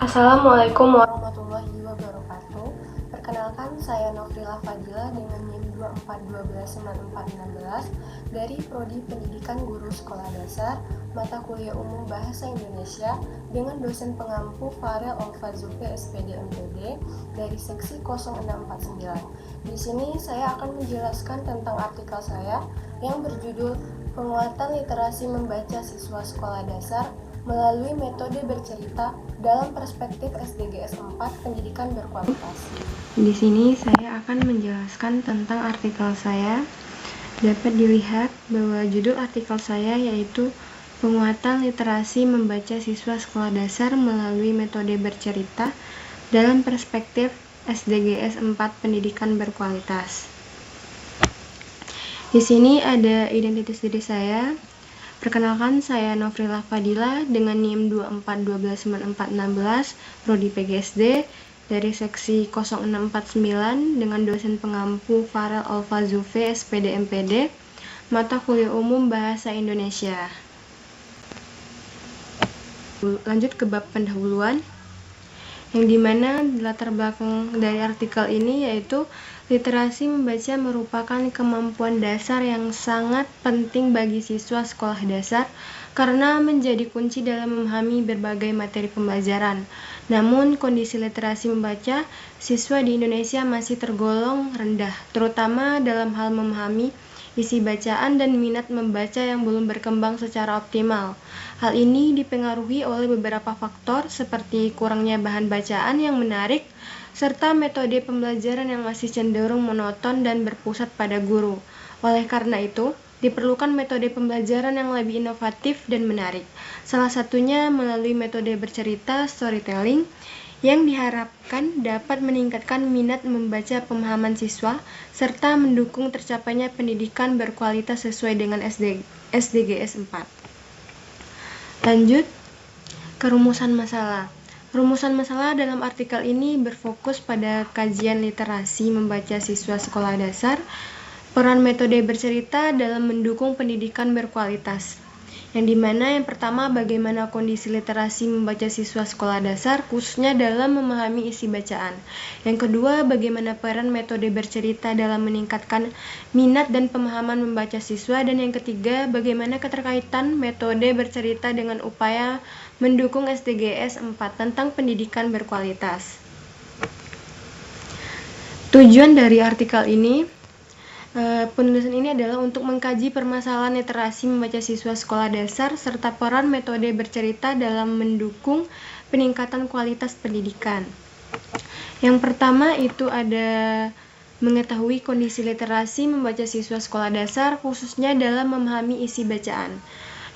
Assalamualaikum warahmatullahi wabarakatuh. Perkenalkan, saya Nofrila Fadila dengan NIM 24129416 dari Prodi Pendidikan Guru Sekolah Dasar, mata kuliah umum Bahasa Indonesia dengan dosen pengampu Farel Alfazufi SPD MPD dari seksi 0649. Di sini saya akan menjelaskan tentang artikel saya yang berjudul Penguatan Literasi Membaca Siswa Sekolah Dasar melalui metode bercerita dalam perspektif SDGs 4 pendidikan berkualitas. Di sini saya akan menjelaskan tentang artikel saya. Dapat dilihat bahwa judul artikel saya yaitu Penguatan Literasi Membaca Siswa Sekolah Dasar melalui metode bercerita dalam perspektif SDGs 4 pendidikan berkualitas. Di sini ada identitas diri saya. Perkenalkan, saya Nofrila Fadila dengan NIM 24129416 Prodi PGSD dari seksi 0649 dengan dosen pengampu Farel Alfazufi SPD MPD, mata kuliah umum Bahasa Indonesia. Lanjut ke bab pendahuluan, yang dimana latar belakang dari artikel ini yaitu literasi membaca merupakan kemampuan dasar yang sangat penting bagi siswa sekolah dasar karena menjadi kunci dalam memahami berbagai materi pembelajaran. Namun, kondisi literasi membaca siswa di Indonesia masih tergolong rendah, terutama dalam hal memahami isi bacaan dan minat membaca yang belum berkembang secara optimal. Hal ini dipengaruhi oleh beberapa faktor seperti kurangnya bahan bacaan yang menarik, serta metode pembelajaran yang masih cenderung monoton dan berpusat pada guru. Oleh karena itu, diperlukan metode pembelajaran yang lebih inovatif dan menarik. Salah satunya melalui metode bercerita storytelling yang diharapkan dapat meningkatkan minat membaca pemahaman siswa serta mendukung tercapainya pendidikan berkualitas sesuai dengan SDGs 4. Lanjut ke rumusan masalah. Rumusan masalah dalam artikel ini berfokus pada kajian literasi membaca siswa sekolah dasar, peran metode bercerita dalam mendukung pendidikan berkualitas. Yang dimana yang pertama bagaimana kondisi literasi membaca siswa sekolah dasar khususnya dalam memahami isi bacaan. Yang kedua bagaimana peran metode bercerita dalam meningkatkan minat dan pemahaman membaca siswa. Dan yang ketiga bagaimana keterkaitan metode bercerita dengan upaya mendukung SDGs 4 tentang pendidikan berkualitas. Tujuan dari artikel ini, penulisan ini adalah untuk mengkaji permasalahan literasi membaca siswa sekolah dasar serta peran metode bercerita dalam mendukung peningkatan kualitas pendidikan. Yang pertama itu ada mengetahui kondisi literasi membaca siswa sekolah dasar khususnya dalam memahami isi bacaan.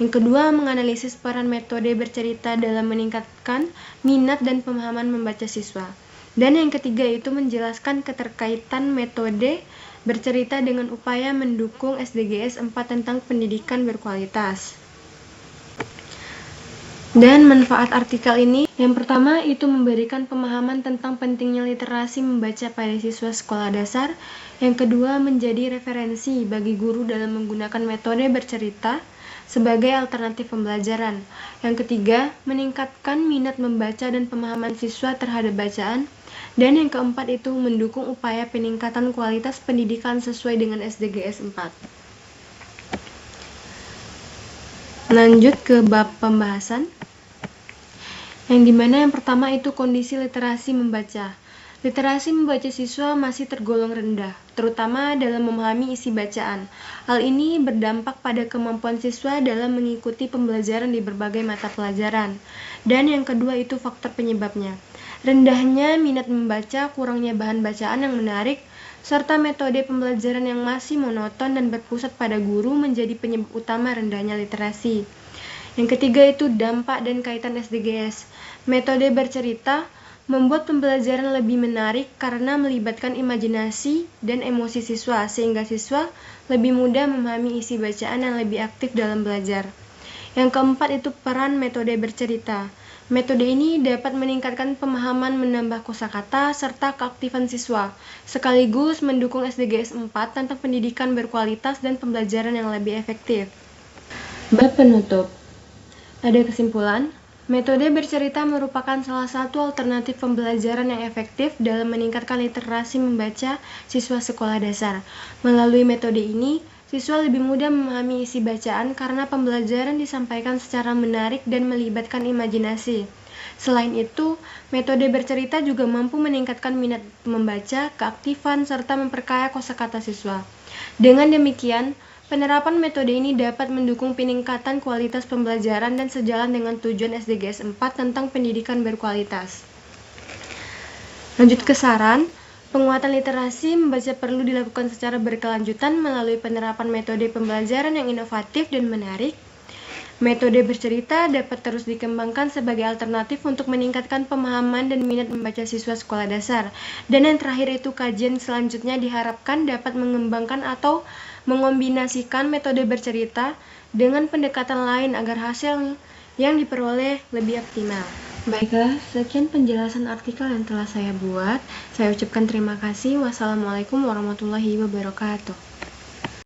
Yang kedua, menganalisis peran metode bercerita dalam meningkatkan minat dan pemahaman membaca siswa. Dan yang ketiga itu menjelaskan keterkaitan metode bercerita dengan upaya mendukung SDGs 4 tentang pendidikan berkualitas. Dan manfaat artikel ini, yang pertama itu memberikan pemahaman tentang pentingnya literasi membaca pada siswa sekolah dasar. Yang kedua, menjadi referensi bagi guru dalam menggunakan metode bercerita sebagai alternatif pembelajaran. Yang ketiga, meningkatkan minat membaca dan pemahaman siswa terhadap bacaan. Dan yang keempat itu mendukung upaya peningkatan kualitas pendidikan sesuai dengan SDGs 4. Lanjut ke bab pembahasan, yang dimana yang pertama itu kondisi literasi membaca. Literasi membaca siswa masih tergolong rendah, terutama dalam memahami isi bacaan. Hal ini berdampak pada kemampuan siswa dalam mengikuti pembelajaran di berbagai mata pelajaran. Dan yang kedua itu faktor penyebabnya. Rendahnya minat membaca, kurangnya bahan bacaan yang menarik, serta metode pembelajaran yang masih monoton dan berpusat pada guru menjadi penyebab utama rendahnya literasi. Yang ketiga itu dampak dan kaitan SDGs. Metode bercerita membuat pembelajaran lebih menarik karena melibatkan imajinasi dan emosi siswa, sehingga siswa lebih mudah memahami isi bacaan yang lebih aktif dalam belajar. Yang keempat itu peran metode bercerita. Metode ini dapat meningkatkan pemahaman, menambah kosakata, serta keaktifan siswa, sekaligus mendukung SDGs 4 tentang pendidikan berkualitas dan pembelajaran yang lebih efektif. Bab penutup. Ada kesimpulan, Metode bercerita merupakan salah satu alternatif pembelajaran yang efektif dalam meningkatkan literasi membaca siswa sekolah dasar. Melalui metode ini, siswa lebih mudah memahami isi bacaan karena pembelajaran disampaikan secara menarik dan melibatkan imajinasi. Selain itu, metode bercerita juga mampu meningkatkan minat membaca, keaktifan, serta memperkaya kosakata siswa. Dengan demikian, penerapan metode ini dapat mendukung peningkatan kualitas pembelajaran dan sejalan dengan tujuan SDGs 4 tentang pendidikan berkualitas. Lanjut ke saran, penguatan literasi membaca perlu dilakukan secara berkelanjutan melalui penerapan metode pembelajaran yang inovatif dan menarik. Metode bercerita dapat terus dikembangkan sebagai alternatif untuk meningkatkan pemahaman dan minat membaca siswa sekolah dasar. Dan yang terakhir itu kajian selanjutnya diharapkan dapat mengembangkan atau mengombinasikan metode bercerita dengan pendekatan lain agar hasil yang diperoleh lebih optimal. Baiklah, sekian penjelasan artikel yang telah saya buat. Saya ucapkan terima kasih. Wassalamualaikum warahmatullahi wabarakatuh.